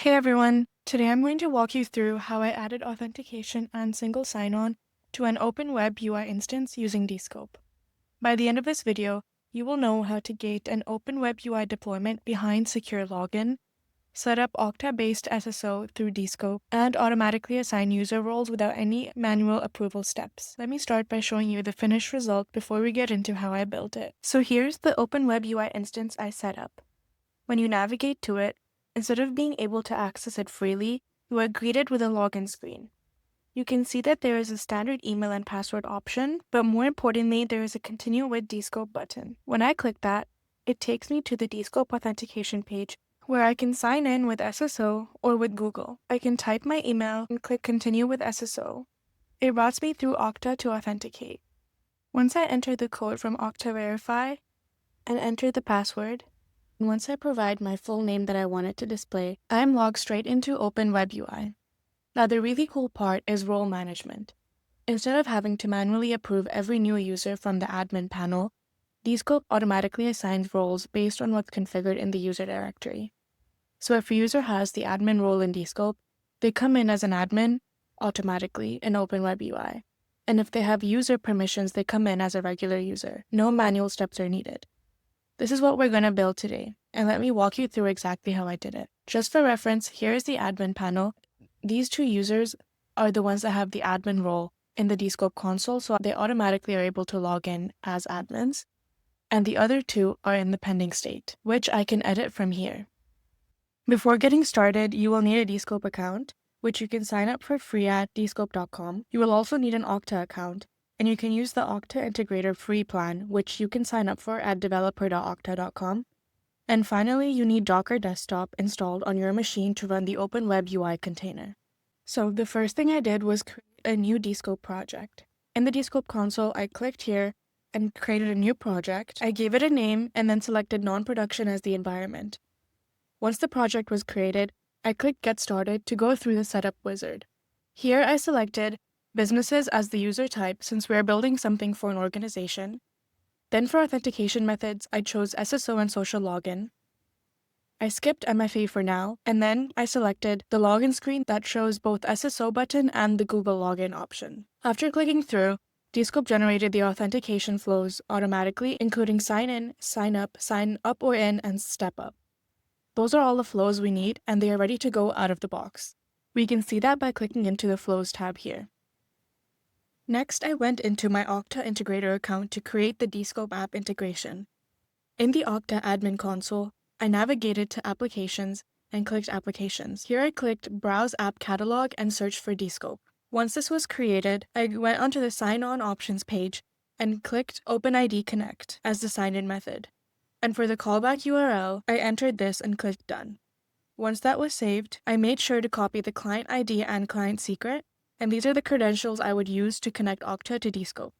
Hey everyone, today I'm going to walk you through how I added authentication and single sign-on to an Open WebUI instance using Descope. By the end of this video, you will know how to gate an Open WebUI deployment behind secure login, set up Okta-based SSO through Descope, and automatically assign user roles without any manual approval steps. Let me start by showing you the finished result before we get into how I built it. So here's the Open WebUI instance I set up. When you navigate to it, instead of being able to access it freely, you are greeted with a login screen. You can see that there is a standard email and password option, but more importantly, there is a Continue with Descope button. When I click that, it takes me to the Descope authentication page where I can sign in with SSO or with Google. I can type my email and click Continue with SSO. It routes me through Okta to authenticate. Once I enter the code from Okta Verify and enter the password, once I provide my full name that I want it to display, I am logged straight into Open WebUI. Now the really cool part is role management. Instead of having to manually approve every new user from the admin panel, Descope automatically assigns roles based on what's configured in the user directory. So if a user has the admin role in Descope, they come in as an admin automatically in Open WebUI. And if they have user permissions, they come in as a regular user. No manual steps are needed. This is what we're going to build today, and let me walk you through exactly how I did it. Just for reference, here is the admin panel. These two users are the ones that have the admin role in the Descope console, so they automatically are able to log in as admins. And the other two are in the pending state, which I can edit from here. Before getting started, you will need a Descope account, which you can sign up for free at descope.com. You will also need an Okta account, and you can use the Okta Integrator free plan, which you can sign up for at developer.okta.com. And finally, you need Docker Desktop installed on your machine to run the Open WebUI container. So the first thing I did was create a new Descope project. In the Descope console, I clicked here and created a new project. I gave it a name and then selected non-production as the environment. Once the project was created, I clicked Get Started to go through the setup wizard. Here I selected businesses as the user type since we're building something for an organization. Then for authentication methods, I chose SSO and social login. I skipped MFA for now, and then I selected the login screen that shows both SSO button and the Google login option. After clicking through, Descope generated the authentication flows automatically, including sign in, sign up or in, and step up. Those are all the flows we need, and they are ready to go out of the box. We can see that by clicking into the Flows tab here. Next, I went into my Okta Integrator account to create the Descope app integration. In the Okta admin console, I navigated to Applications and clicked Applications. Here I clicked Browse App Catalog and searched for Descope. Once this was created, I went onto the Sign On Options page and clicked OpenID Connect as the sign-in method. And for the callback URL, I entered this and clicked Done. Once that was saved, I made sure to copy the client ID and client secret, and these are the credentials I would use to connect Okta to Descope.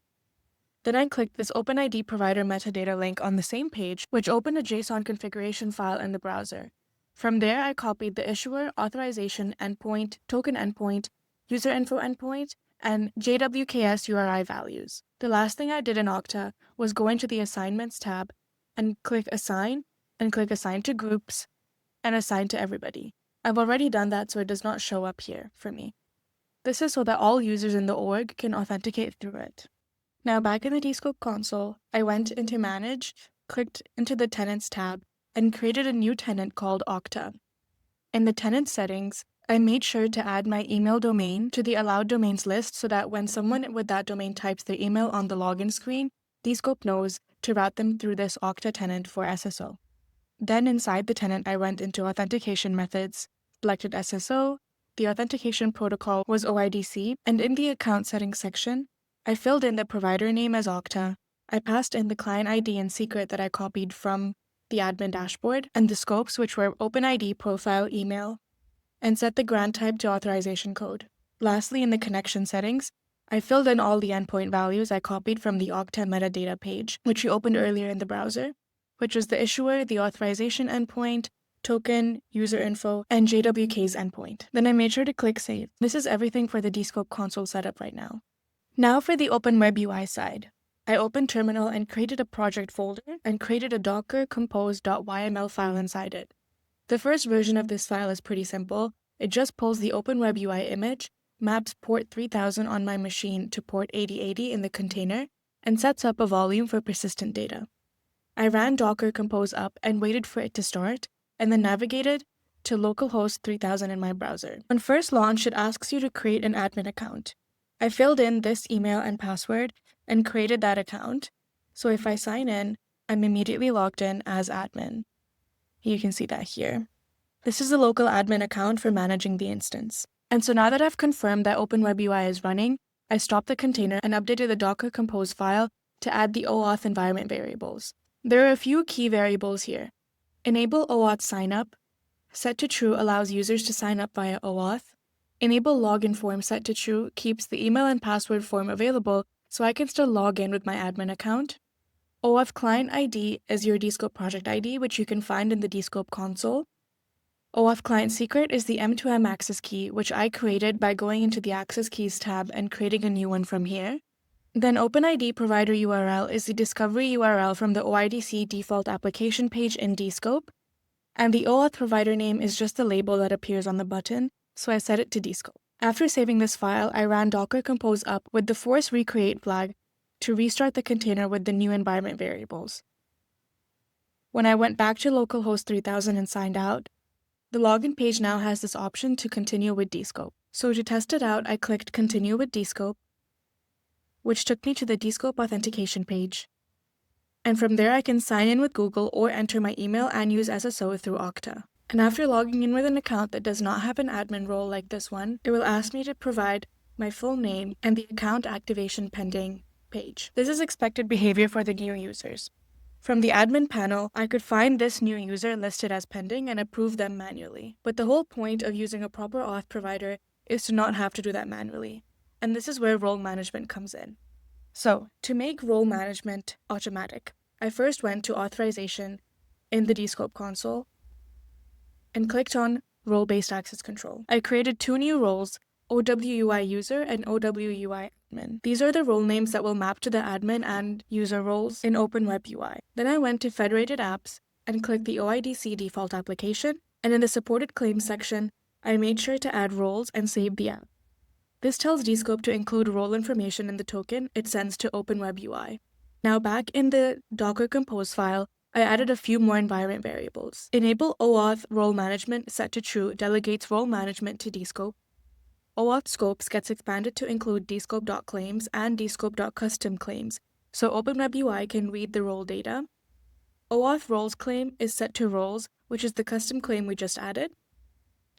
Then I clicked this OpenID provider metadata link on the same page, which opened a JSON configuration file in the browser. From there, I copied the issuer, authorization endpoint, token endpoint, user info endpoint, and JWKS URI values. The last thing I did in Okta was go into the Assignments tab and click Assign, and click Assign to Groups, and Assign to Everybody. I've already done that, so it does not show up here for me. This is so that all users in the org can authenticate through it. Now back in the Descope console, I went into Manage, clicked into the Tenants tab, and created a new tenant called Okta. In the tenant settings, I made sure to add my email domain to the allowed domains list so that when someone with that domain types their email on the login screen, Descope knows to route them through this Okta tenant for SSO. Then inside the tenant, I went into Authentication Methods, selected SSO, the authentication protocol was OIDC, and in the Account Settings section, I filled in the provider name as Okta, I passed in the client ID and secret that I copied from the admin dashboard, and the scopes, which were OpenID, profile, email, and set the grant type to authorization code. Lastly, in the connection settings, I filled in all the endpoint values I copied from the Okta metadata page, which we opened earlier in the browser, which was the issuer, the authorization endpoint, token, user info, and JWK's endpoint. Then I made sure to click Save. This is everything for the Descope console setup right now. Now for the Open WebUI side. I opened Terminal and created a project folder and created a docker compose.yml file inside it. The first version of this file is pretty simple. It just pulls the Open WebUI image, maps port 3000 on my machine to port 8080 in the container, and sets up a volume for persistent data. I ran Docker compose up and waited for it to start, and then navigated to localhost 3000 in my browser. On first launch, it asks you to create an admin account. I filled in this email and password and created that account, so if I sign in, I'm immediately logged in as admin. You can see that here. This is the local admin account for managing the instance. And so now that I've confirmed that Open WebUI is running, I stopped the container and updated the Docker compose file to add the OAuth environment variables. There are a few key variables here. Enable OAuth signup. Set to true allows users to sign up via OAuth. Enable login form set to true keeps the email and password form available so I can still log in with my admin account. OAuth client ID is your Descope project ID, which you can find in the Descope console. OAuth client secret is the M2M access key, which I created by going into the Access Keys tab and creating a new one from here. Then OpenID provider URL is the discovery URL from the OIDC default application page in Descope. And the OAuth provider name is just the label that appears on the button, so I set it to Descope. After saving this file, I ran Docker compose up with the force recreate flag to restart the container with the new environment variables. When I went back to localhost 3000 and signed out, the login page now has this option to continue with Descope. So to test it out, I clicked continue with Descope, which took me to the Descope authentication page. And from there I can sign in with Google or enter my email and use SSO through Okta. And after logging in with an account that does not have an admin role like this one, it will ask me to provide my full name and the account activation pending page. This is expected behavior for the new users. From the admin panel, I could find this new user listed as pending and approve them manually. But the whole point of using a proper auth provider is to not have to do that manually. And this is where role management comes in. So, to make role management automatic, I first went to authorization in the Descope console and clicked on role-based access control. I created two new roles, OWUI user and OWUI admin. These are the role names that will map to the admin and user roles in Open WebUI. Then I went to federated apps and clicked the OIDC default application, and in the supported claims section, I made sure to add roles and save the app. This tells Descope to include role information in the token it sends to Open WebUI. Now back in the Docker compose file, I added a few more environment variables. Enable OAuth role management set to true delegates role management to Descope. OAuth scopes gets expanded to include Descope.claims and Descope.custom-claims, so Open WebUI can read the role data. OAuth roles claim is set to roles, which is the custom claim we just added.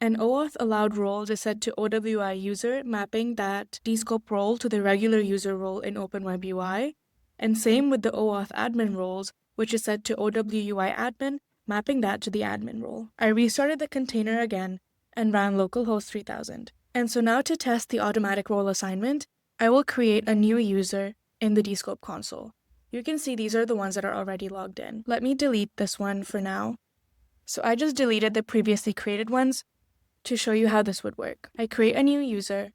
And OAuth allowed roles is set to OWI user, mapping that Descope role to the regular user role in Open WebUI. And same with the OAuth admin roles, which is set to OWUI admin, mapping that to the admin role. I restarted the container again and ran localhost 3000. And so now to test the automatic role assignment, I will create a new user in the Descope console. You can see these are the ones that are already logged in. Let me delete this one for now. So I just deleted the previously created ones to show you how this would work. I create a new user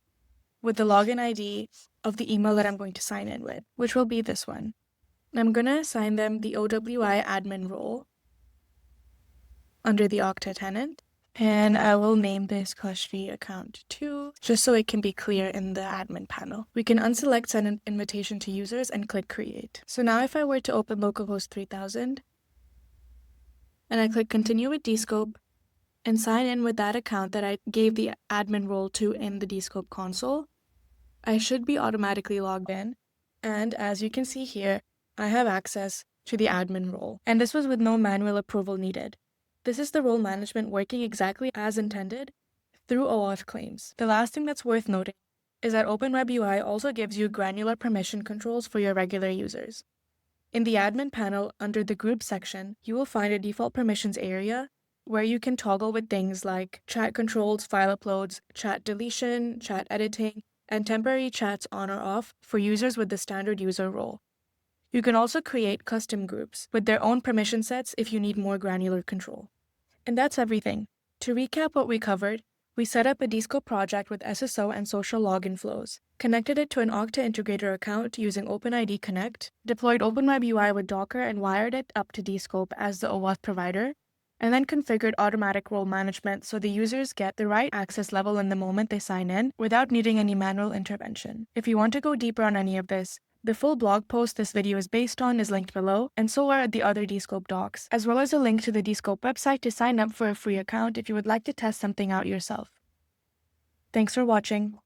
with the login ID of the email that I'm going to sign in with, which will be this one. I'm going to assign them the OWI admin role under the Okta tenant, and I will name this Kashvi account 2, just so it can be clear in the admin panel. We can unselect send an invitation to users and click create. So now if I were to open localhost 3000, and I click continue with Descope, and sign in with that account that I gave the admin role to in the Descope console, I should be automatically logged in. And as you can see here, I have access to the admin role. And this was with no manual approval needed. This is the role management working exactly as intended through OAuth claims. The last thing that's worth noting is that Open WebUI also gives you granular permission controls for your regular users. In the admin panel, under the group section, you will find a default permissions area where you can toggle with things like chat controls, file uploads, chat deletion, chat editing, and temporary chats on or off for users with the standard user role. You can also create custom groups with their own permission sets if you need more granular control. And that's everything. To recap what we covered, we set up a Descope project with SSO and social login flows, connected it to an Okta Integrator account using OpenID Connect, deployed Open WebUI with Docker and wired it up to Descope as the OAuth provider, and then configured automatic role management so the users get the right access level in the moment they sign in without needing any manual intervention. If you want to go deeper on any of this, the full blog post this video is based on is linked below, and so are the other Descope docs, as well as a link to the Descope website to sign up for a free account if you would like to test something out yourself. Thanks for watching.